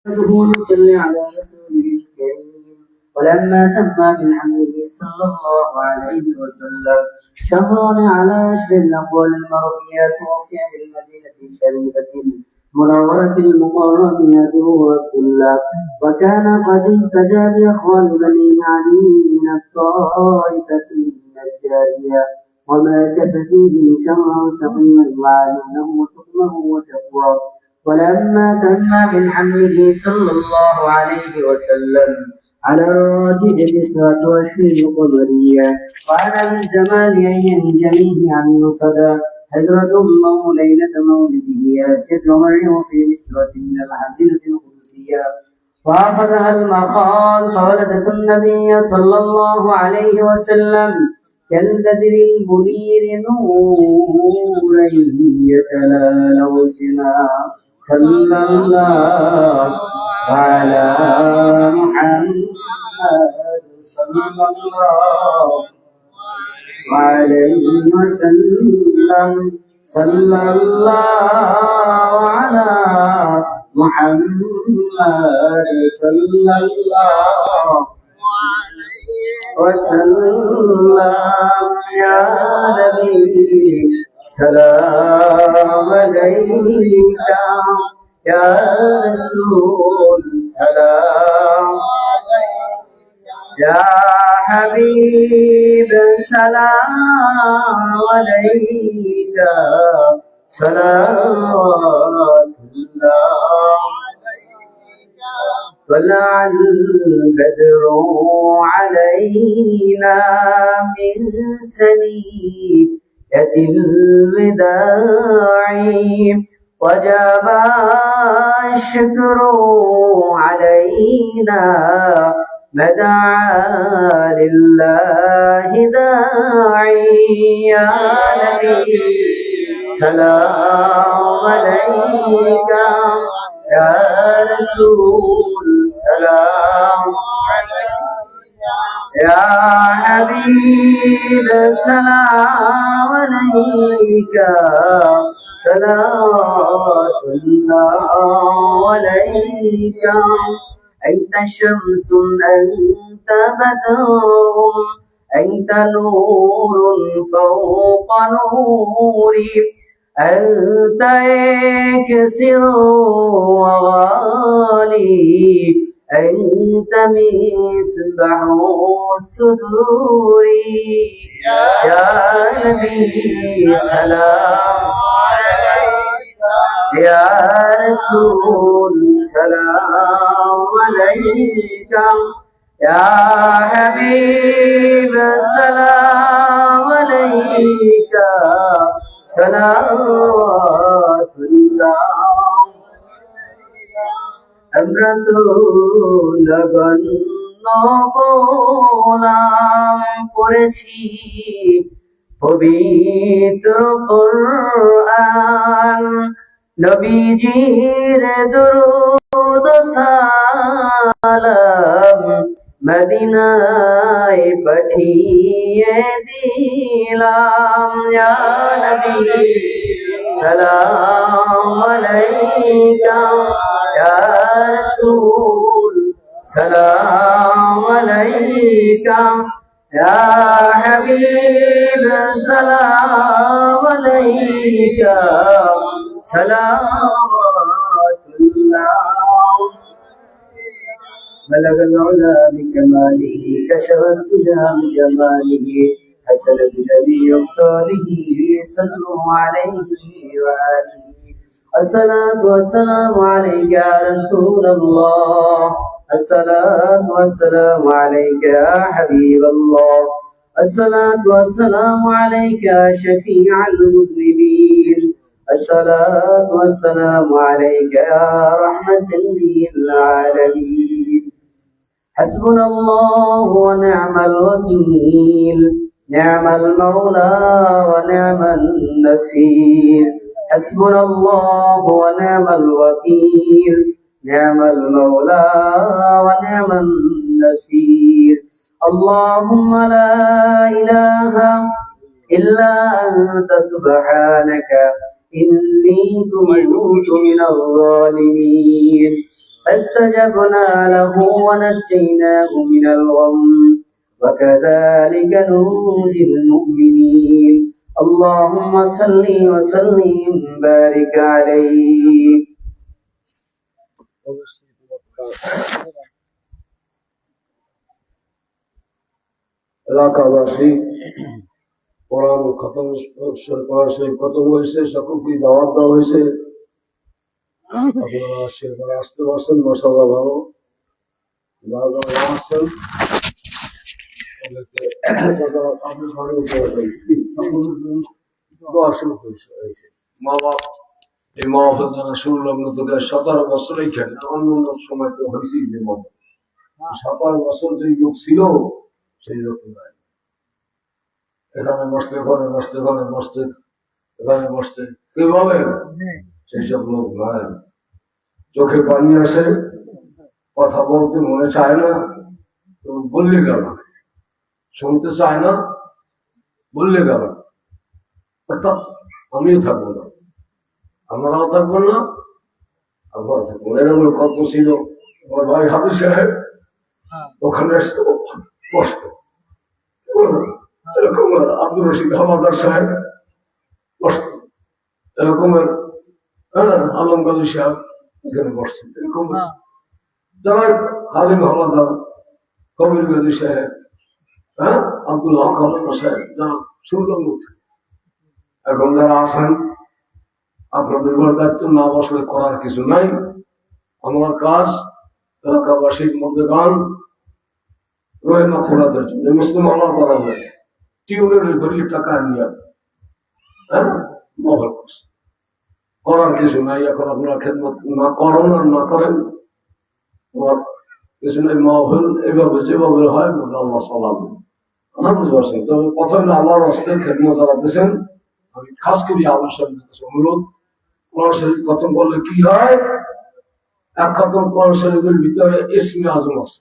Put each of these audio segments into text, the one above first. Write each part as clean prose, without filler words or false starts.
صل على رسوله الكريم. ولما تم من حمده صلى الله عليه وسلم شهر على أشهر الأقوال المرويات توفي بالمدينة الشريفة المنورة المقررة يدعو كله، وكان قد اهتدى بأخوال بني علي من الطائفة النجارية، ومكث فيهم شهرا سقيما وعلمه حكمه وتقواه. ولما تم من حمله صلى الله عليه وسلم على الراجح 29 قمرية، وعلى الجمال أيام جميع عن صدى حجرة أمه ليلة مولده ياسر ومريم في نسوة من الحزينة القدسية، وأخذها المخاض فولدت النبي صلى الله عليه وسلم كالبدر المنير نورين يتلالوا سنا. صلى الله على محمد صلى الله عليه وسلم. صلى الله على محمد صلى الله وسلم. يا نبي سلام عليك، يا رسول سلام، يا حبيب سلام عليك، صلوات الله. طلع البدر علينا من سنية الوداع، وجب الشكر علينا ما دعا لله داعي. يا نبي سلام عليك، يا رسول سلام، يا حبيب سلام عليك، صلوات الله عليك. أنت شمس أنت بدر أنت نور فوق نوري، أنت يكسر وغالي، أنت مصباح الصدور. يا نبي سلام عليك، يا رسول سلام عليك، يا حبيب سلام عليك، صلوات الله. আমরা তো নগণ্য গোলাম পড়েছি পবিত্র কোরআন, নবীজির দুরূদ সালাম মদিনায় পাঠিয়ে দিলাম। ইয়া নবী সালাম আলাইকা, ইয়া রাসূল সালাম আলাইকা, ইয়া হাবিব সালাম আলাইকা, সালাওয়াতুল্লাহ। بلغ العلا بكماله كشف الدجى بجماله حسن بجميع أبصاره صلوا عليه وآله. الصلاة والسلام عليك يا رسول الله، الصلاة والسلام عليك يا حبيب الله، الصلاة والسلام عليك يا شفيع المذنبين، الصلاة والسلام عليك يا رحمة للعالمين. حسبنا الله ونعم الوكيل، نعم المولى ونعم النصير. حسبنا الله ونعم الوكيل، نعم المولى ونعم النصير. اللهم لا إله إلا أنت سبحانك إني كنت من الظالمين. فاستجبنا له ونجيناه من الغم وكذلك ننجي المؤمنين اللهم صل وسلم بارك عليه এলাকাবাসী কোরআন খতম কোরআন শরীফ খতম হয়েছে, সকলকে দাওয়াত দেওয়া হয়েছে। আপনারা সেখানে আসতে পারছেন, মাশাআল্লাহ ভালো। যারা যারা আসছেন মা বাপ এই মাহফিল যারা শুনলাম তোকে 17 বছর এইখানে, অন্য অন্য সময় তো হয়েছি যে মা 17 বছর যে লোক ছিল সেই লোক নাই। এখানে বসতে ঘরে বসতে ঘরে বসতে এখানে বসতে কেউ বলেন সেই সব লোক নাই। চোখে পানি আসে, কথা বলতে মনে চায় না, তো বললে গেল, শুনতে চায় না, বললে গেল। অর্থাৎ আমিও থাকবো না, আমরাও থাকবো না, আপনারা থাকবো। এরকম কত ছিল আমার ভাই হাফিজ সাহেব, ওখানে কষ্ট। এরকম আব্দুর রশিদ হাওলাদার সাহেব কষ্ট, এরকমের আলম গাজী সাহেব এখানে বসছেন, এরকম যারা হালিম হাওলাদার, কবির গাজী সাহেব, আব্দুল হক হাওলাদার সাহেব, যারা শুনলাম এখন যারা আছেন, আপনাদের দায়িত্ব না বসলে করার কিছু নাই। আমার কাজ এলাকাবাসীর মধ্যে গান রয়েনা খোলাদের জন্য মুসলিম আল্লাহ করা হয়, টিউনের ধরিয়ে টাকা নিয়ে মহল করছে, করার কিছু নাই। এখন আপনারা খেদমত না করেন আর না করেন, তোমার কিছু নাই। মহল এভাবে যেভাবে হয় আল্লাহ সালাম কথা বুঝতে পারছেন। তবে কথা হলো আল্লাহর রাস্তে খেদমত যারা দিয়েছেন, আমি খাস করি আবশ্যক অনুরোধ, কোরআন শরীফ খতম করলে কি হয়, এক খতম কোরআন শরীফের ভিতরে ইসমে আজম আছে।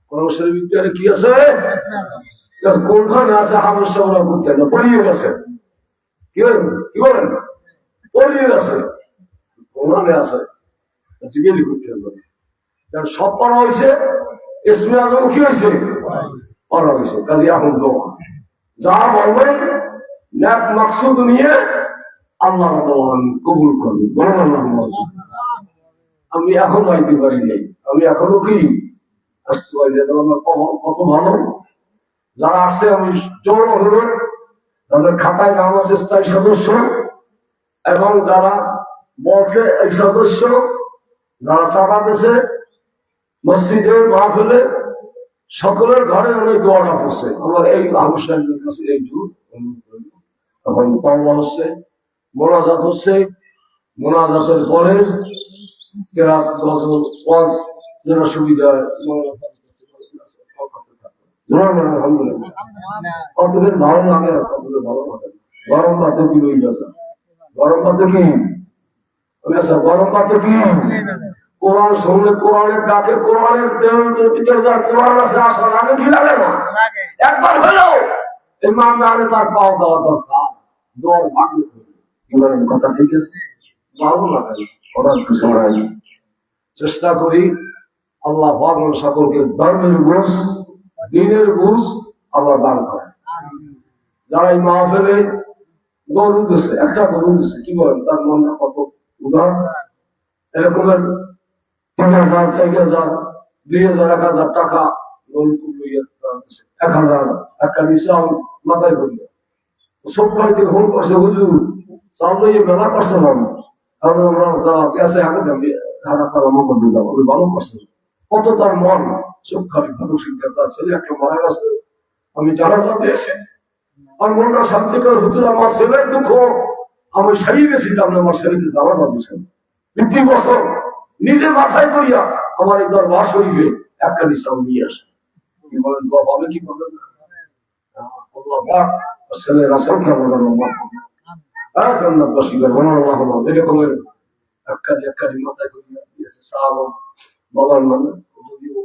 কোরআন শরীফের ভিতরে কি আছে, কোনখানে আছে হাফেজ সাহেবরা করতে না, পড়িয়ে গেছে। কি বলেন, পড়িয়ে গেছে, কোরআনে আছে, জিজ্ঞেস করতে হবে। কারণ সব পড়া হয়েছে, ইসমে আজম কি হয়েছে, পড়া হয়েছে। কাজে এখন দোয়া যা বলবেন ন্যাক মাকসুদ নিয়ে আল্লাহ কবুল করবেন, বলেন আল্লাহ। আমি এখন আইতে পারি নাই, আমি এখনো কি আসতে পারি না, আমার কত ভালো। যারা আসছে আমি জোর অনুরোধ, তাদের খাতায় নাম আছে স্থায়ী সদস্য, এবং যারা বলছে এই সদস্য, যারা চাঁদা দিয়েছে মসজিদের মাহফিলে, সকলের ঘরে অনেক দোয়াটা পড়ছে। আমার এই আবশ্যকের কাছে এই জোর এখন তওবা হচ্ছে, মোনাজাত হচ্ছে, মোনাজাতের পরে যেটা সুবিধা হয় আলহামদুলিল্লাহ। কতদিন ভালো লাগে আর কতদিন ভালো লাগে। গরম ভাতে কি হয়ে গেছে, গরম ভাতে কি গরম ভাতে কি কোরআন শুনলে, কোরআনের ডাকে, কোরআনের ভিতরে যার কোরআন আছে আসা লাগে কি লাগে না, একবার হলেও এই মামলারে তার পাওয়া দেওয়া দরকার। দর ভাগ্য কি বলেন, কথা ঠিক আছে, ভালো লাগে করার কিছু নাই। চেষ্টা করি আল্লাহ পাক সকলকে ধর্মের বুঝ, দিনের বুঝ আল্লাহ দান করে। যারা এই মাহফিলে গরু দিচ্ছে, একটা গরু দিচ্ছে, কি বলেন, তার মনটা কত উদাহরণ। এরকমের 3,000, 4,000, 2,000, 1,000 টাকা গরু তুলিয়ে 1,000 একটা নিশাও মাথায় করিয়া সব বাড়িতে ফোন করছে, হুজুর চাউল মেলা করছে না, কারণ আমরা গ্যাসে আগে খারাপ খারাপ মতো দিলাম, আমি ভালো করছি। কত তার মন চোখ খালি ভালো শিখতে, তার ছেলে একটা মারা গেছে, আমি জানাজা দিয়েছি, আমার মনটা শান্তি করে, হুজুর আমার ছেলের দুঃখ আমি সারিয়ে গেছি, আপনি আমার ছেলেকে জানাজা দিয়েছেন। 50 বছর নিজে মাথায় করিয়া আমার এই দরবার শরীফে একটা নিশাও নিয়ে আসে। কি বলেন, আমি কি বলবেন, ছেলের আসল খাবার জান্নাতবাসী করবেন আল্লাহ। এরকমের একটা মাথায় করিয়া দিয়েছে সাহাব বাবার নামে, যদিও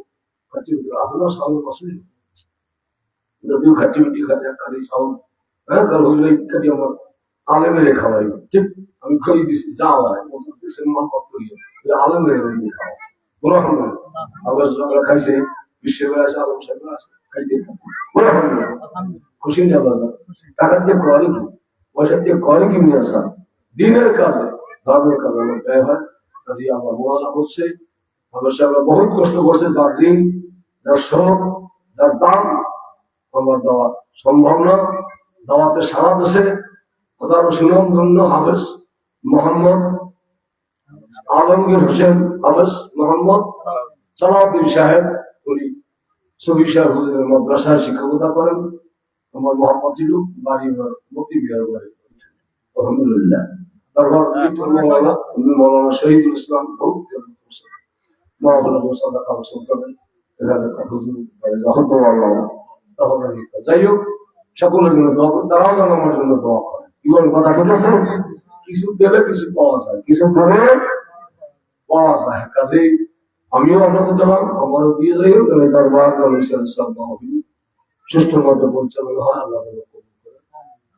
খাটি আসে না, সাহাব আসে, যদিও খাটি মিটি খাতে একটা সাহাব, কাটি আমার আলেমের খাওয়াই, ঠিক আমি খাই দিচ্ছি, যা হয় দেশের মহব্বত করিয়ে আলেমের খাওয়া, আবার আমরা খাইছে বিশ্ববেলা আছে আলম সাহেব আছে খাইতে খুশি না বাজার টাকা দিয়ে করে কি পয়সা দিয়ে করে কি নিয়ে আসা দিনের কাজে ধর্মের কাজে আমার ব্যয় হয় কাজে আমার মজা করছে অবশ্যই আমরা বহুত কষ্ট করছে তার ঋণ যার শ্রম যার দাম আমার দেওয়া সম্ভব না দাওয়াতে সারা দেশে হাজার সুনাম ধন্য হাফেজ মোহাম্মদ আলমগীর হোসেন হাফেজ মোহাম্মদ সালাউদ্দিন সাহেব উনি সবি সাহেব হুজুরের মাদ্রাসায় শিক্ষকতা করেন আমার মোহাম্মদ জিলু বাড়ি মতি বিহার বাড়ি আলহামদুলিল্লাহ তারপর মৌলানা শহীদুল ইসলাম বহুত যাই হোক সকলের জন্য দোয়া করে তারাও যেন আমার জন্য দোয়া করে কি বলেন কথা ঠিক আছে কিছু দেবে কিছু পাওয়া যায় কিছু দেবে পাওয়া যায় কাজেই আমিও আপনাকে দিলাম আমারও দিয়ে যাই হোক দরবার সুষ্ঠ মতো পরিচালনা হয় আল্লাহ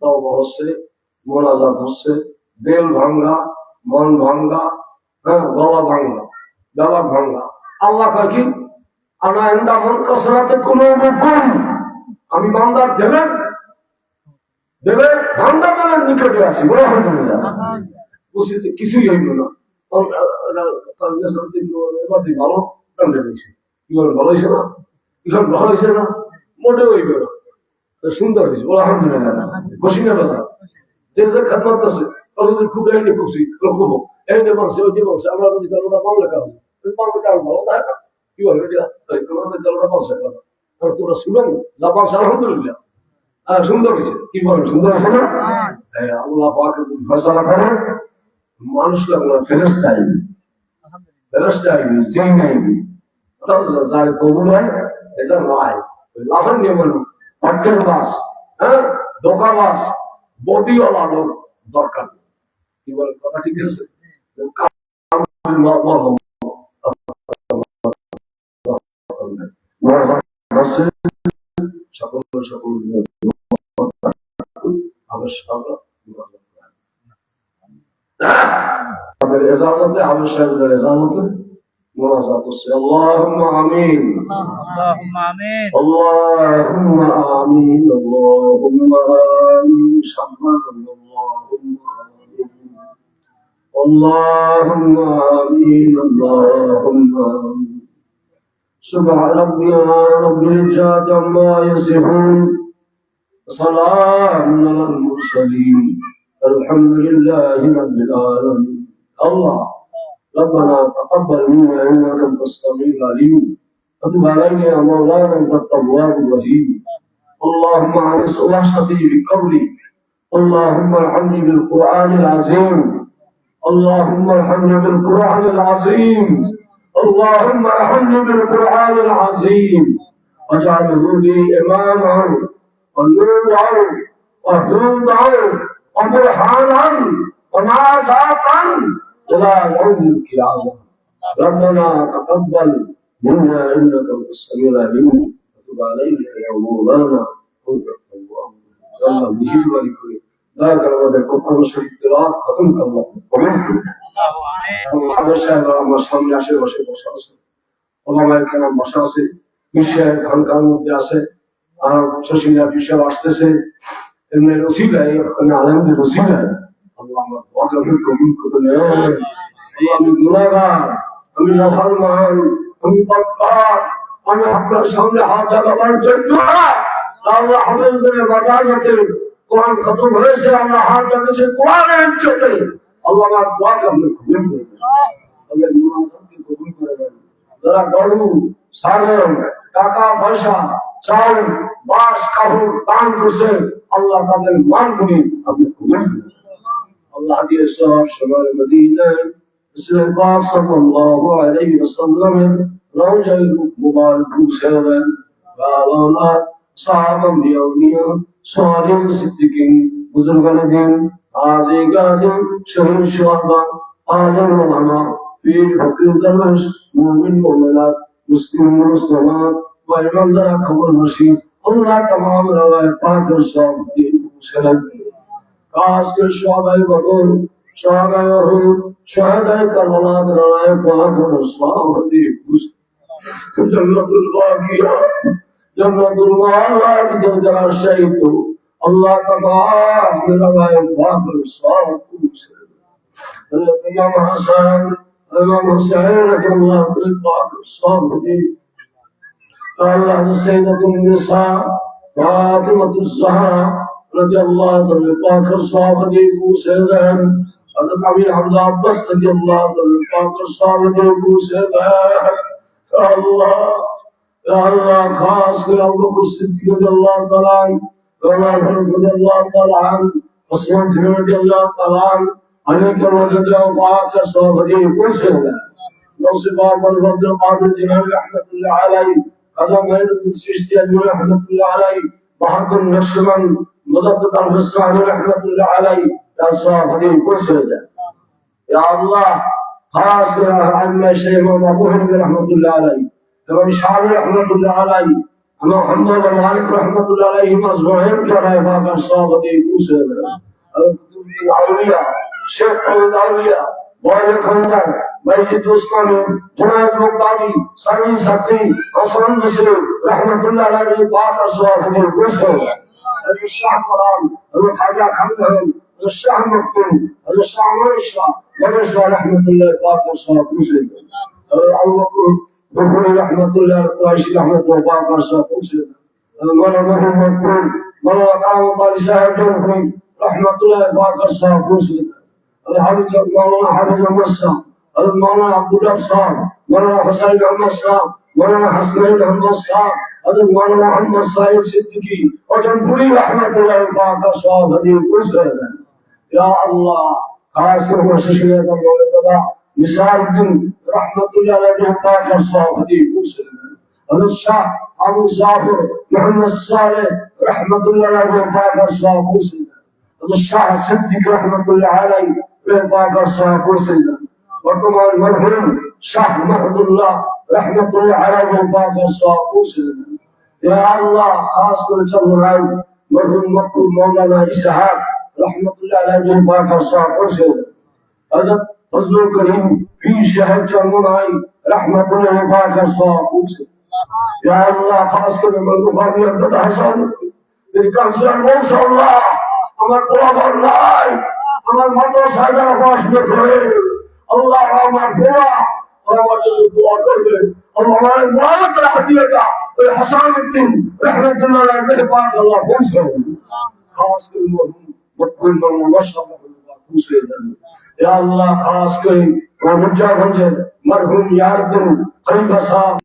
তাও হচ্ছে মোনাজাত হচ্ছে বেল ভাঙ্গা মন ভাঙ্গা হ্যাঁ গলা ভাঙ্গা গলা ভাঙ্গা আল্লাহ কয় কি আনা এন্দা মন কসরাতে কোনো রকম আমি বান্দার দেবেন দেবে বান্দা দেবের নিকটে আছি বলে আলহামদুলিল্লাহ বলছি যে কিছুই হইল না এবার ভালো হয়েছে কি বলেন ভালো হয়েছে না এখন ভালো হয়েছে না মোটেও হইবে না সুন্দর হয়েছে বলে আলহামদুলিল্লাহ খুশি না কথা যে যে খাদমত আছে খুব এই খুশি করবো এই যে বলছে ওই যে বলছে আমরা যদি গল্পটা বাংলা কাজ বাংলা কাজ ভালো থাকে না কি বলবে তোমাদের গল্পটা বলছে তোরা শুনেন যা বলছে আলহামদুলিল্লাহ সুন্দর হয়েছে কি বলেন সুন্দর আছে না আল্লাহ পাকে ফয়সালা করে মানুষ লাগলো ফেরেশতা আইবে ফেরেশতা আইবে জিন আইবে যার কবুল হয় এটা নয় লাফান নিয়ে বলুন পাটকের বাস হ্যাঁ দোকা বাস বদিওয়ালা লোক দরকার কি বলেন কথা ঠিক আছে সকল সকল এজাজতে আবশ্যকের এজাজতে মোনাজাত হচ্ছে আল্লাহুম্মা আমিন আল্লাহুম্মা আমিন আল্লাহুম্মা আমিন আল্লাহুম্মা আমিন আল্লাহুম্মা আমিন আল্লাহুম্মা আমিন سبحان ربي رب العزة عما يصفون وسلام على المرسلين الحمد لله رب العالمين الله ربنا تقبل منا انك انت السميع العليم وتب علينا يا مولانا انت التواب الرحيم اللهم اعز وحشتي بقولي اللهم ارحمني بالقران العظيم اللهم ارحمني بالقران العظيم اللهم ارحمني بالقران العظيم واجعله لي اماما ونورا وهدى وبرهانا ونجاة الى يوم القيامه ربنا تقبل منا انك انت السميع العليم وتب علينا يا مولانا انت التواب الله به ولكل لا كلمه كفر شرك لا ختم الله আমার সামনে আশেপাশে বসা আছে ওলামা কেরাম বসা আছে বিশ্বের খানকার মধ্যে আছে আর শশীলা বিষয় আসতেছে এমনি রসিলায় আলমদের রসিলায় আল্লাহ আমার ওয়াকে কবুল করে নেন আমি গুনাহগার আমি নাফরমান আমি বদকার আমি আপনার সামনে হাত লাগাবার যোগ্য না আল্লাহ আমাদের বাজারে কোরআন খতম হয়েছে আমরা হাত লাগাচ্ছি কোরআনের ইজ্জতে আল্লাহ আমার দোয়াকে আপনি কবুল করবেন আল্লাহ মুনাজাতকে কবুল করবেন যারা গরু ছাগল টাকা পয়সা চাল বাস কাপড় দান করছে আল্লাহ তাদের মানগুলি আপনি কবুল করবেন আল্লাহ দিয়ে সব সবার মদিনায় রাসূল পাক সাল্লাল্লাহু আলাইহি ওয়াসাল্লাম রওজায়ে মুবারক মুসলমান ওয়ালানা সাহাবা মিয়া সালিহ সিদ্দিকিন বুজুর্গানে দিন আজি গাজী শহীদ সুহাদা আলেম ওলামা পীর ফকির দরবেশ মুমিন মুমিনাত মুসলিম মুসলিমাত ওয়া ইমানদার খবর নসিব আল্লাহ तमाम রওয়ায়ে পাকের সব দিন মুসলমান কাজ কে সবাই বদল شهداء أحد شهداء كربلاء درائے پاک رسول حدیث جنت الباقیہ جنت الوعد جنت الشیط اللہ تبارک درائے پاک رسول حدیث امام حسن امام حسین رضی اللہ عنہ پاک رسول حدیث اللہ سیدۃ النساء فاطمہ الزہرا رضی اللہ عنہ پاک رسول حدیث حضرت امیر حمزہ عباس رضی اللہ عنہ پاک رسول حدیث یا اللہ خاص کر ابو بکر صدیق رضی اللہ تعالی عنہ عمر رضی اللہ تعالی عنہ عثمان رضی اللہ تعالی عنہ علی کے وجد پاک رسول حدیث نوسبا بن قادر جناب رحمۃ اللہ علیہ قدم بن سیشتی رحمۃ اللہ علیہ بہادر نشمن مزدد الحسانی رحمۃ اللہ علیہ رسول حدیث یا اللہ خاص کر ائمہ شیخ ابو حنیفہ رحمۃ اللہ علیہ امام شافعی رحمۃ اللہ علیہ امام حنبل و مالک رحمۃ اللہ علیہ مذہب کے رائے پاک رسول حدیث اولیاء شیخ اولیاء بوائے خندر مجید عثمانی جناب مقدادی سامی سختی حسن مصری رحمۃ اللہ علیہ پاک رسول حدیث الشاہ قرآن الخواجہ خندر الشاہ مقبول الشاہ مرشا مرشا رحمۃ اللہ پاک رسول حدیث ابو بکر بخاری رحمۃ اللہ قریشی رحمۃ اللہ پاک رسول حدیث مولانا مقبول مولانا قاری صاحب جوہری رحمۃ اللہ پاک رسول حدیث الحمد مولانا حافظ احمد صاحب حضرت مولانا عبداللہ صاحب مولانا حسین احمد صاحب مولانا حسنین احمد صاحب حضرت مولانا محمد صاحب صدیقی اور جنپوری رحمۃ اللہ پاک کا صاحب حدیث کچھ رہے ہیں یا اللہ خاص کر کوشش ہے کہ مولانا نثار الدین رحمۃ اللہ علیہ پاک کا صاحب حدیث کچھ رہے ہیں حضرت شاہ ابو ظافر محمد صالح رحمۃ اللہ علیہ پاک کا صاحب کچھ رہے ہیں حضرت شاہ صدیق رحمۃ اللہ علیہ پاک کا صاحب کچھ رہے ہیں वर्तमान मरहूम शाह महमूदुल्लाह रहमतुल्लाह अलैहि पाक या अल्लाह खास कर चल रहा है मरहूम मकबूल मौलाना इसहाक रहमतुल्लाह अलैहि पाक हजरत फजलुल करीम पीर शहर चरमुनाई रहमतुल्लाह पाक या अल्लाह खास कर मलकुफानी अब्दुल हसन मेरी कांसर माशाअल्लाह আমার বরাবর নাই আমার মতো সাজা বাস করে আল্লাহ আমার দোয়া আমার জন্য দোয়া করবে আল্লাহ আমার মুরাদ রাহদিয়েটা ওই হাসানুদ্দিন রাহমাতুল্লাহ আলাইহি পাক আল্লাহ পৌঁছে খাস করে মকবুল মাশাআল্লাহ পৌঁছে দেন ইয়া আল্লাহ খাস করে মুজাহিদের মরহুম ইয়ারবিন খলিফা সাহেব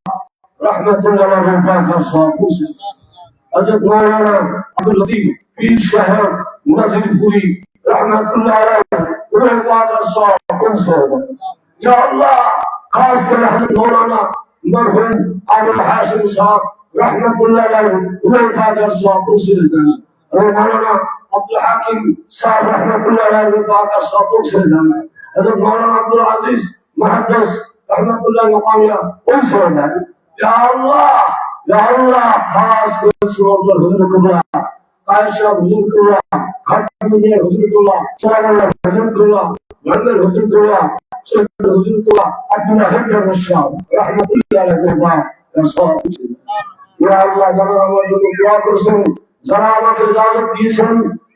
রাহমাতুল্লাহ আলাইহি পাক পৌঁছে হযরত মাওলানা আব্দুল লতিফ পীর সাহেব নাজিরপুরি रहमतुल्लाह अलैहि उन्हें पाक साहब पहुंचे या अल्लाह खास कर मौलाना मरहूम अबुल हाशिम साहब रहमतुल्लाह अलैहि उन्हें पाक साहब पहुंचे और मौलाना अब्दुल हाकिम साहब रहमतुल्लाह अलैहि पाक साहब पहुंचे हजरत मौलाना अब्दुल अजीज मुहद्दिस रहमतुल्लाह मकामिया पहुंचे या अल्लाह खास कर सुबह हुजूर कुबरा कायशा हुजूर कुबरा खाटमिया हुजूर कुबरा सलामुल्लाह हुजूर कुबरा मंदिर हुजूर कुबरा सैयद हुजूर कुबरा अब्दुल्लाह इब्न शाह रहमतुल्लाह अलैहि या अल्लाह जाना আমার জন্য দোয়া করেছেন যারা আমাকে ইজাজত দিয়েছেন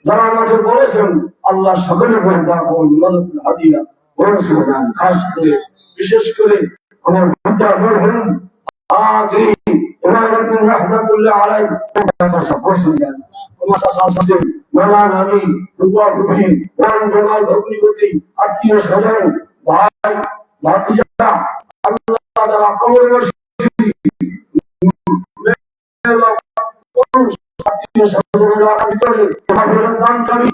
যারা আমাকে বলেছেন আল্লাহ সকলের উপর দোয়া করুন মদদ হাদিয়া বলেছেন খাস করে বিশেষ করে আমার পিতা মরহুম আজি ইমামুদ্দিন রাহমাতুল্লাহ আলাইহি তার সকল শুনলেন আমার শাসন মৌলানা আলী রূপা রূপী ওয়ান গোলাল ভগ্নিপতি আত্মীয় স্বজন ভাই ভাতিজা আল্লাহ তাআলা কবর আত্মীয় স্বজনের ভিতরে আমাদের দানকারী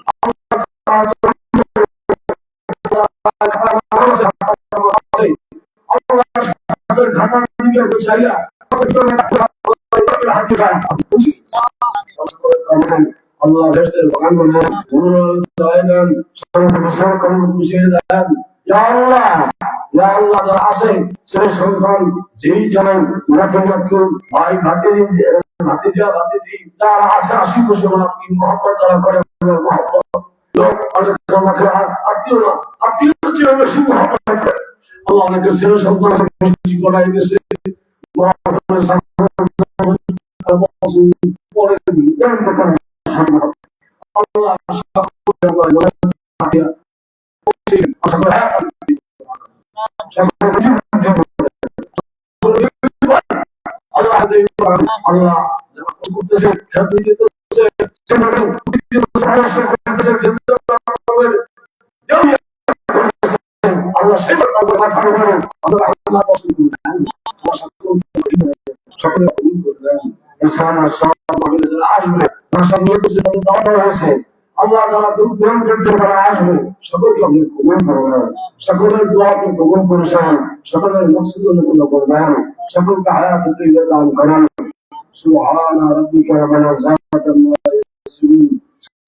আল্লাহ তাদের ঘাটা দিকে বসাইয়া Allah bestel bakan mana menurut dalam sangat besar kamu bisa dalam ya Allah dah asing sesuatu jadi jangan melakukan baik hati dia dah asing asyik bersama Muhammad dalam kerana Muhammad লোক অনেক আমাকে আত্মীয় না, আত্মীয় চেয়ে বেশি মহাব্বত করে। আল্লাহ অনেকের ছেলে সন্তান করাই গেছে, পরে আল্লাহ আল্লাহ করতেছে, আল্লাহ সেবার কথা বলেন, আল্লাহ পছন্দ সকলে আসবে হয়েছে। আল্লাহ যারা দুর্গ্রহণ করতে তারা আসবে, সকলকে আপনি কবুল করবেন, সকলের দোয়া আপনি কবুল করেছেন, সকলের মকসুদ অনুকূল করবেন, সকলকে হায়াত তৈরি দান করেন। سبحان ربك رب العزة عما يصفون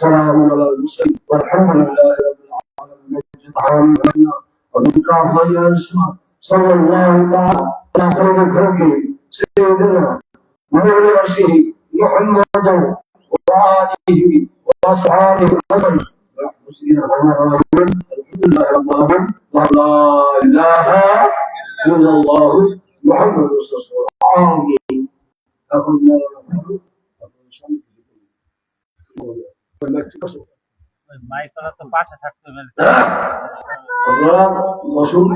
سلام على المرسلين والحمد لله رب العالمين. وبك خير اسمه صلى الله تعالى على خير خلقه سيدنا ونبيه محمد وآله وأصحابه أجمعين. الحمد لله رب العالمين. لا إله إلا الله محمد رسول الله. آمين. মাইকটা তো পাশে থাকতে হবে। আপনারা বসুন,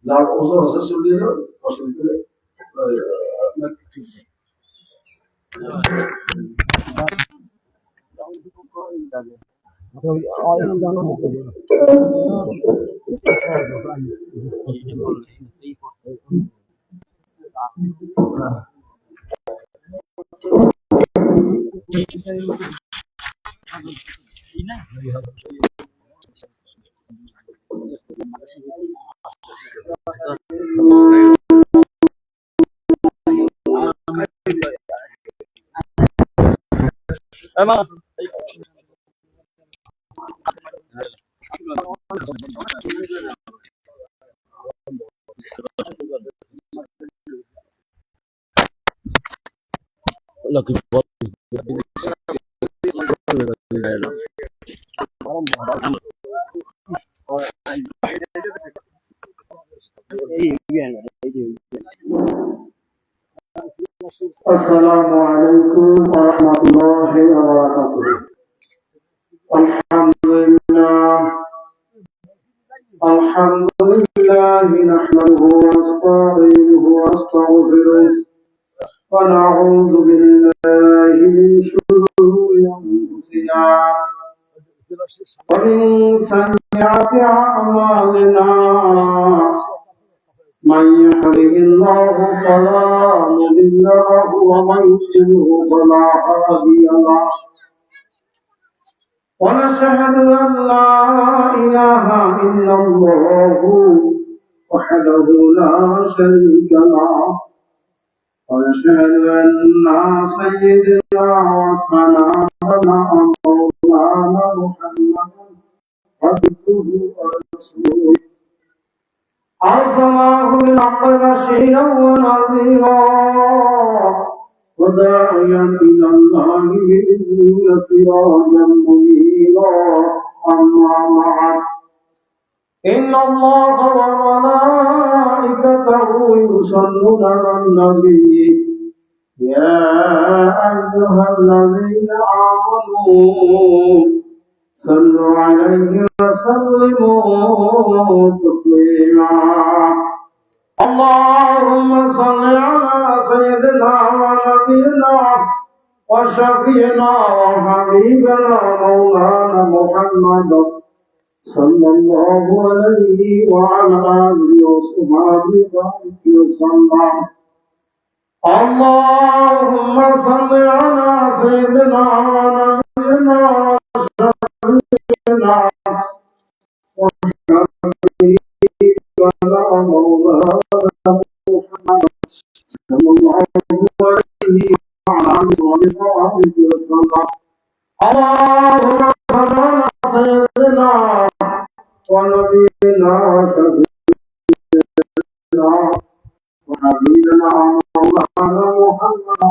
লাল ওজন আছে চল্লিশ জন বসুন করে السلام عليكم ورحمة الله وبركاته. الحمد لله نحمده ونستعينه ونستغفره ونعوذ بالله من شرور أنفسنا ومن سيئات أعمالنا. من يهده الله فلا مضل له ومن يضلل فلا هادي له. ونشهد أن لا إله إلا الله وحده لا شريك له. ونشهد أن سيدنا وسندنا مولانا محمدا عبده ورسوله أرسله بالحق بشيرا ونذيرا وداعيا إلى الله بإذنه وسراجا منيرا. أما بعد إن الله وملائكته يصلون على النبي يا أيها الذين آمنوا صلوا عليه وسلموا تسليما. اللهم صل على سيدنا ونبينا وشفينا وحبيبنا مولانا محمد صلى الله عليه وعلى آله وصحبه وسلم. اللهم صل على سيدنا ونبينا وشفينا وحبيبنا مولانا محمد صلى الله عليه وعلى آله وصحبه وسلم. اللهم صل على سيدنا ونبينا وشفيعنا وحبيبنا مولانا محمد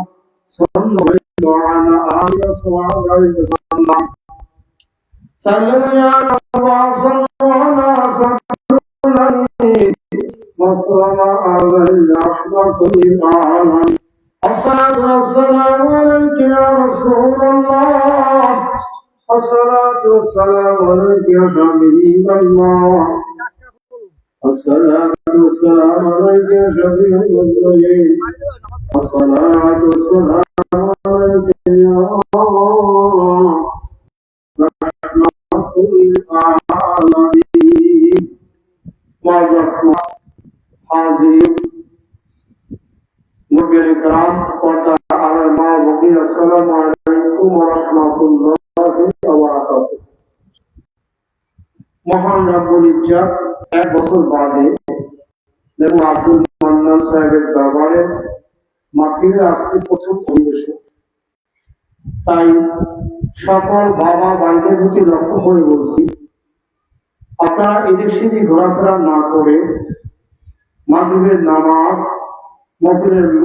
صلى الله عليه وعلى آله وصحبه وسلم. سلم يا رب صل على سيدنا مصطفى رحمة للعالمين الصلاة والسلام عليك يا رسول الله الصلاة والسلام عليك يا حبيب الله الصلاة والسلام عليك يا شفيع المذنبين الصلاة والسلام عليك يا رحمة للعالمين معزز حاضرين मुर्गे कराम पर्दा आलमा वकी अस्सलामु अलैकुम व रहमतुल्लाहि व बाराकातुहू। মহান রব্বুল ইজ্জত এক বছর বাদে লেবু আব্দুল মান্নান সাহেবের দরবারে মাহফিলের আজকে প্রথম পরিবেশন, তাই সকল বাবা ভাইদের প্রতি লক্ষ্য করে বলছি, আপনারা এদিক সেদিক ঘোরাফেরা না করে মাগরিবের নামাজ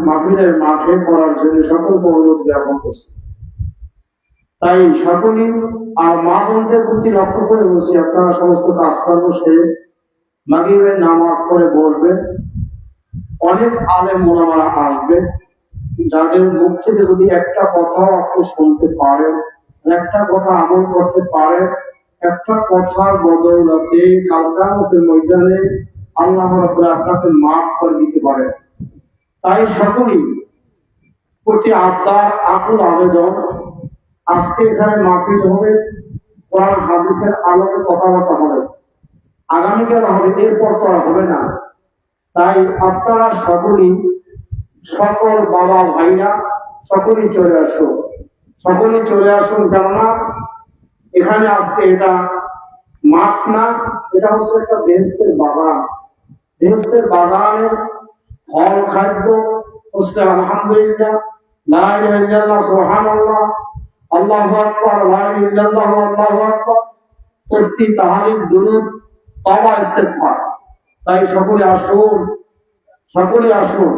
মাহফিলের মাঠে পড়ার জন্য সকল অনুরোধ জ্ঞাপন করছি। তাই সকলেই আর মা বোনদের প্রতি লক্ষ্য করে বলছি, আপনারা সমস্ত কাজকর্ম সেরে মাগরিবের নামাজ পড়ে বসবেন। অনেক আলেম ওলামারা আসবে, যাদের মুখ থেকে যদি একটা কথাও আপনি শুনতে পারেন, একটা কথা আমল করতে পারেন, একটা কথার বদৌলতে কাল কিয়ামতের ময়দানে আল্লাহ রাব্বুল আপনাকে মাফ করে দিতে পারেন। তাই সকলেই প্রতি আবদার আকুল আবেদন, আজকে এখানে মাহফিল হবে, কোরআন হাদিসের আলোকে কথাবার্তা হবে, আগামীকাল হবে, এরপর তো আর হবে না। তাই আপনারা সকলেই, সকল বাবা ভাইরা সকলেই চলে আসুন, কেননা এখানে আজকে এটা মাঠ না, এটা হচ্ছে একটা বেহেশতের বাগান। বেহেশতের বাগানের ফল খাদ্য হচ্ছে আলহামদুলিল্লাহ, লা ইলাহা ইল্লাল্লাহ, সুবহানাল্লাহ, আল্লাহু আকবার, লা ইলাহা ইল্লাল্লাহ, আল্লাহু আকবার, তাসবিহ, তাহলিল, দুরূদ, তওবা, ইস্তিগফার। তাই সকলে আসুন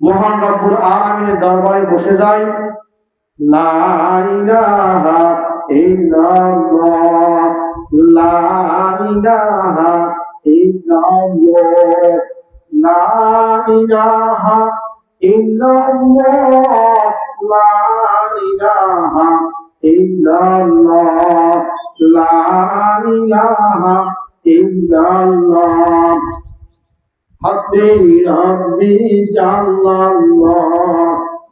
মহান রব্বুল আলামিনের দরবারে বসে যাই। লা ইলাহা ইল্লাল্লাহ, লা ইলাহা ইল্লাল্লাহ, লা ইলাহা ইল্লাল্লাহ, লা ইলাহা ইল্লাল্লাহ, লা ইলাহা ইল্লাল্লাহ। হাসবি রাব্বি জাল্লাল্লাহ,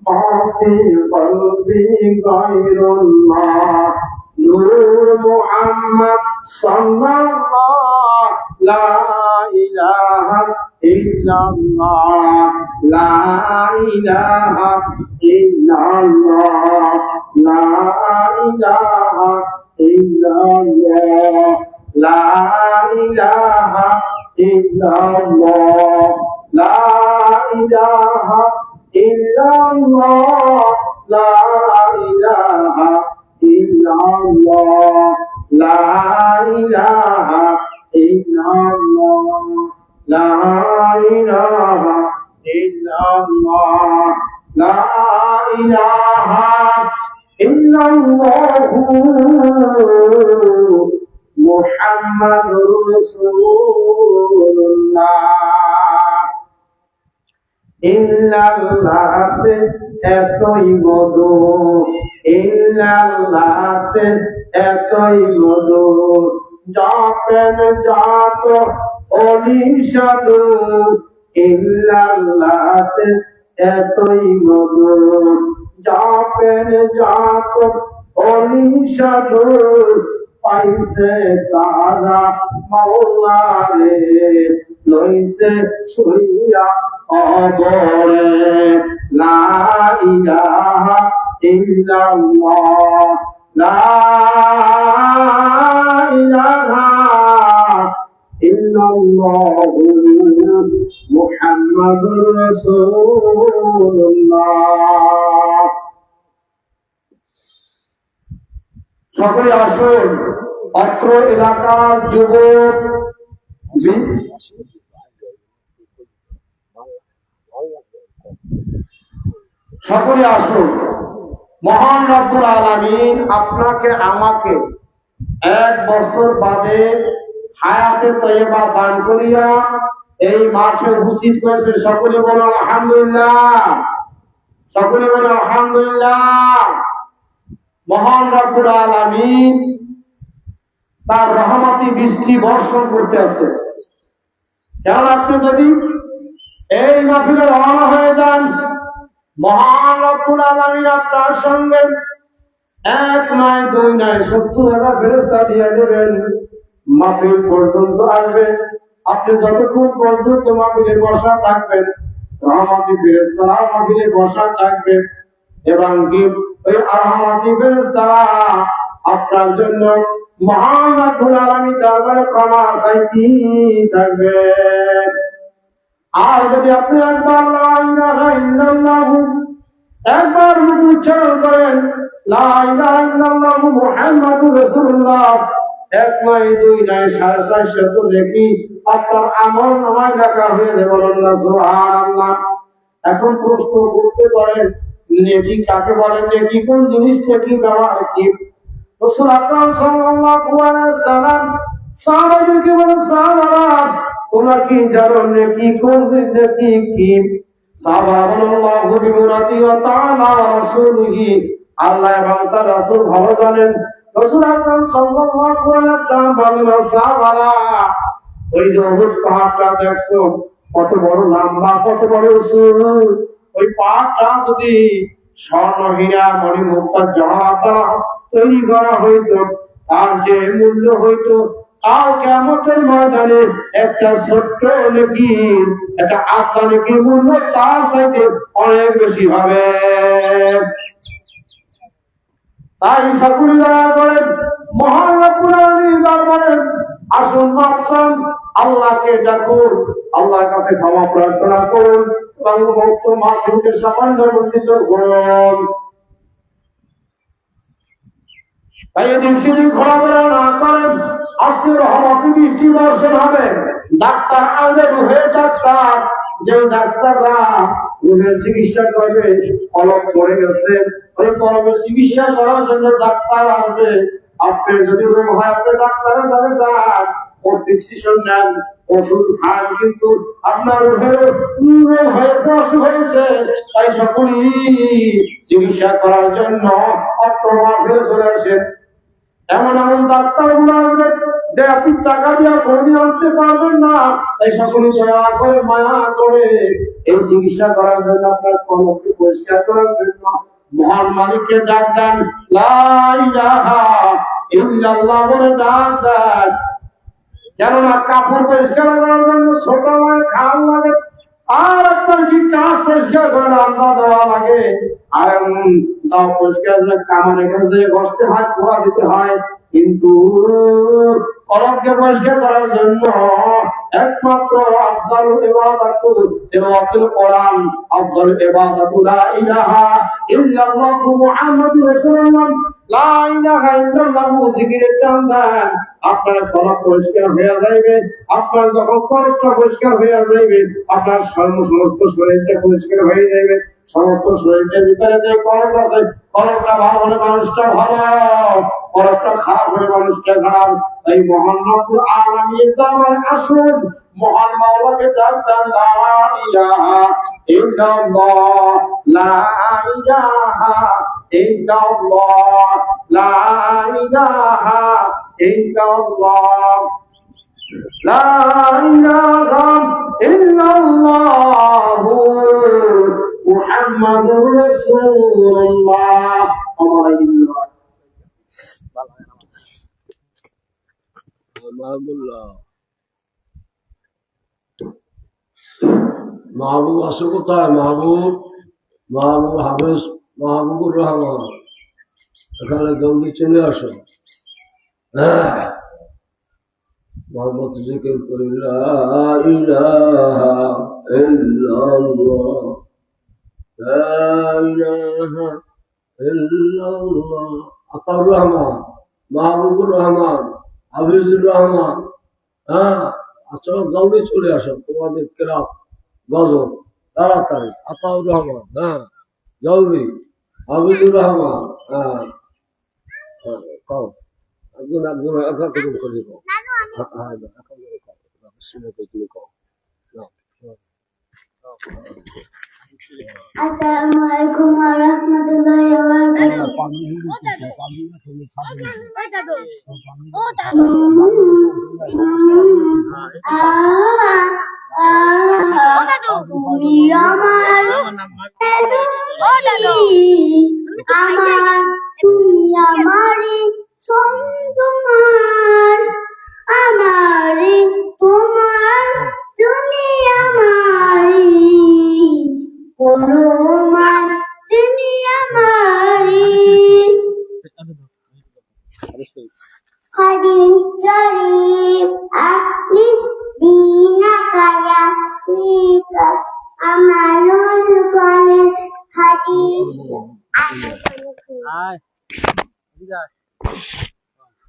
মাফি কলবি গায়রুল্লাহ, নূর মুহাম্মদ সাল্লাল্লাহ, লা ইলাহা ইল্লাল্লাহ, লা ইলাহা ইল্লাল্লাহ, লা ইলাহা ইল্লাল্লাহ, লা ইলাহা ইল্লাল্লাহ, লা ইলাহা ইল্লাল্লাহ, লা ইলাহা ইল্লাল্লাহ, লা ইলাহা ইল্লাল্লাহ, লা ইলাহা ইল্লাল্লাহ, লা ইলাহা ইল্লাল্লাহু মুহাম্মাদুর রাসূলুল্লাহ। ইল্লাল্লাহতে এতই মধু, ইল্লাল্লাহতে এতই মধু, জপেন যত অলি সাধু, ইল্লাল্লাহতে এতই মধু, জপেন যত অলি সাধু, পাইছে তারা মাওলারে, লইছে শুইয়া কবরে। লা ইলাহা ইল্লাল্লাহ, লা ইলাহা ইল্লাল্লাহু মুহাম্মাদুর রাসূলুল্লাহ। সকলে আসুন, অত্র এলাকার যুবক সকলে আসুন। মহান রব্বুল আলামিন আপনাকে আমাকে 1 বছর বাদে হায়াতে তৈবা দান করিয়া এই মাঠে উপস্থিত করেছে। সকলে বলো আলহামদুলিল্লাহ, সকলে বলো আলহামদুলিল্লাহ। মহান রব্বুল আলামিন তার রহমতি বৃষ্টি বর্ষণ করতে আছে। কেন আপনি যদি এই মাহফিলে রওনা হয়ে যান, মহান রব্বুল আলামিন আপনার সঙ্গে 1 নয় 2 নয় 70,000 ফেরেশতা দিয়ে দেবেন। মাহফিল পর্যন্ত আসবে, আপনি যতক্ষণ পর্যন্ত মাহফিলে বসা থাকবেন, রহমতি ফেরেশতারা মাহফিলে বসা থাকবে এবং কি ওই রহমতি ফেরেশতারা আপনার জন্য মহান রব্বুল আলামিন দরবারে ক্ষমা চাইতে থাকবে। আর যদি আপনি একবার লা ইলাহা ইল্লাল্লাহ একবার মুখ উচ্চারণ করেন, লা ইলাহা ইল্লাল্লাহ মুহাম্মাদুর রাসূলুল্লাহ, 1 নয় 2 নয় 450 দেখি আপনার আমল নামায় লেখা হয়ে যাবে। বলুন না সুবহানাল্লাহ। এখন প্রশ্ন করতে পারেন, নেকি কাকে বলেন? নেকি কোন জিনিস? নেকি ব্যবহার কি? রাসূল আকরাম সাল্লাল্লাহু আলাইহি সাল্লাম সাহাবাদেরকে বলেন, সাহাবারা তোমরা কি জানো নেকি কোন? নেকি কি? সাহাবারা বলেন, আল্লাহু বিমুরাদি ওয়া তাআলা ওয়া রাসূলুহু, আল্লাহ এবং তার রাসূল ভালো জানেন। রাসূল আকরাম সাল্লাল্লাহু আলাইহি সাল্লাম বলেন, সাহাবারা ওই যে উহুদ পাহাড়টা দেখছো কত বড় লম্বা, কত বড় উঁচু, ওই পাহাড়টা যদি স্বর্ণ হীরা মণিমুক্তা জওহরাত দ্বারা তৈরি করা হইতো, তার যে মূল্য হইতো আর কিয়ামতের ময়দানে একটা ছোট্ট নেকির, একটা আত্মা নেকির মূল্য তার চাইতে অনেক বেশি হবে। তাই সকলে দয়া করেন মহান রব্বুল আলামিন দরবারে আসুন, মাফসান আল্লাহকে ডাকুন, আল্লাহর কাছে ক্ষমা প্রার্থনা করুন এবং মুক্ত মাহফিলকে সাফল্যমণ্ডিত করুন। তাই এদিন সেদিন ঘোরাফেরা না করেন। আজকে রহমতি বৃষ্টি বর্ষণ হবে। ডাক্তার আনবে রুহের ডাক্তার, যে ডাক্তাররা রুহের চিকিৎসা করবে, কলম পড়ে গেছে, ওই কলমের চিকিৎসা করার জন্য ডাক্তার আসবে। আপনার যদি রোগ হয় আপনি ডাক্তারের কাছে যান, প্রেসক্রিপশন নেন, ওষুধ খান, কিন্তু আপনার রোগের রোগ হয়েছে, অসুখ হয়েছে, তাই সকলেই চিকিৎসা করার জন্য আপনার ফিরে চলে আসেন। এমন এমন ডাক্তার আসবে যে আপনি টাকা দিয়ে কোনদিন আনতে পারবেন না, তাই সকলে দয়া করে মায়া করে এই চিকিৎসা করার জন্য আপনার কলমকে পরিষ্কার করার জন্য মহান মালিককে ডাক দেন, লা ইলাহা ইল্লাল্লাহ বলে ডাক দেন। কেননা কাপড় পরিষ্কার করার জন্য ছোট লাগে, খাল লাগে, আর আপনার কি কাজ পরিষ্কার করে রান্না দেওয়া লাগে, আর দাও পরিষ্কার কামারে গেছে ঘষতে হয়, পোড়া দিতে হয়। কিন্তু কলমকে পরিষ্কার করার জন্য একমাত্র আফজালুল ইবাদাতু তিলাওয়াতুল কোরআন, আফজালুল ইবাদাতু লা ইলাহা ইল্লাল্লাহ মুহাম্মাদুর রাসূলুল্লাহ, লা ইলাহা ইল্লাল্লাহ জিকিরের টান দেন, আপনার কলম পরিষ্কার হয়ে যাইবে। আপনার যখন কলমটা পরিষ্কার হয়ে যাইবে, আপনার সমস্ত শরীরটা পরিষ্কার হয়ে যাইবে। সমস্ত শরীরের ভিতরে যে কলম আছে, কলমটা ভালো হলে মানুষটা ভালো, কলমটা খারাপ হলে মানুষটা খারাপ। এই মহান রব্বুল আলামিনের দরবারে আসুন, মহান মাওলাকে ডাক দেন, লা ইলাহা ইল্লাল্লাহ, লা ইলাহা ইল্লাল্লাহ, লা ইলাহা ইল্লাল্লাহ, লা ইলাহা ইল্লাল্লাহ মুহাম্মাদুর রাসূলুল্লাহ। মাহবুব আছে কোথায়? মাহবুব, মাহবুব হাফেজ, মাহবুবুর রহমান, এখানে জলদি চলে আসো। মোহাম্মদ জিকির করি, লা ইলাহা ইল্লাল্লাহ, লা ইলাহা ইল্লাল্লাহ। আতাউর রহমান, মাহবুবুর রহমান, হাফিজুর রহমান, আসো জলদি চলে আসো, তোমাদের কেরাত গজল তাড়াতাড়ি। আতাউর রহমান, জলদি। হাফিজুর রহমান, কও একজন একা কবুল করে দিও। হ্যাঁ একা করে খাও। বিসমিল্লাহ করে খাও। নাও। Assalamualaikum warahmatullahi wabarakatuh. তুমি আমার তুমি আমারে তোমার আমারে তোমার তুমি আমারে পরমান তুমি আমারে Hadis Syarif Aklis Dina Kaya Nika Amalul Qalil Hadis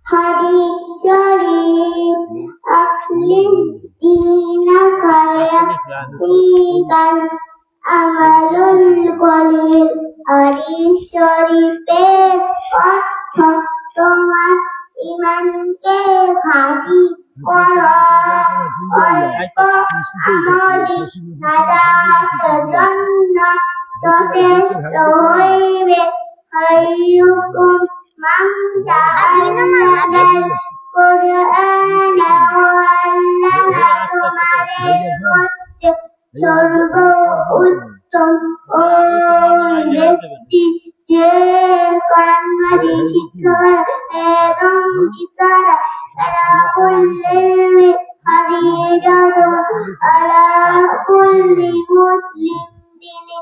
Hadis Syarif Aklis Dina Kaya Nika Amalul Qalil Hadis Syarifের অর্থ তোমার ইমানকে খাঁটি করো অল্প আমলে নাজাতের জন্য যথেষ্ট হইবে খায়রুকুম মান তাআল্লামাল কুরআন ওয়া আল্লামা তোমাদের মধ্যে সর্ব উত্তম ওই ব্যক্তি যে কোরআন মাজিদ শিক্ষা এবং শিক্ষারা তারা কুল্লি হাদিদাতু আলা কুল্লি মুসলিম দিনে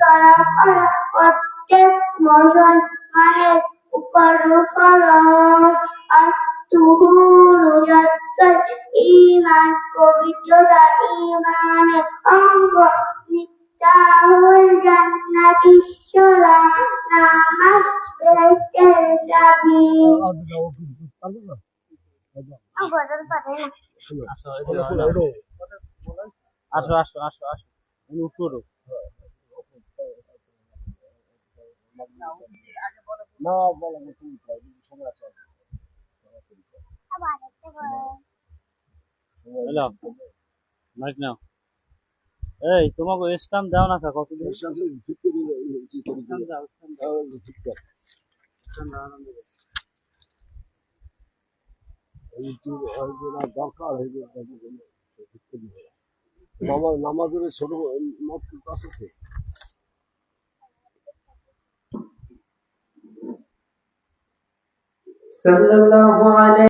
তারা প্রত্যেক মুসলমানের উপর ফরজ আত-তুহুরু যাত্তাল ঈমান পবিত্রতা ঈমানের অঙ্গ মিফতাহুল জান্নাতিস সালাম নামাজ বেহেশতের চাবি না বলো না তুমি খাও সময় আছে হ্যালো মাইক নাও এই তোমাকে স্টাম্প দাও না কত দিন এর সাথে ফিট করে কি করে স্টাম্প দাও ফিট কর এই তো আর দরকার হয়ে গেছে ফিট করে বাবা নামাজের ছোট মত আছে sallallahu alaihi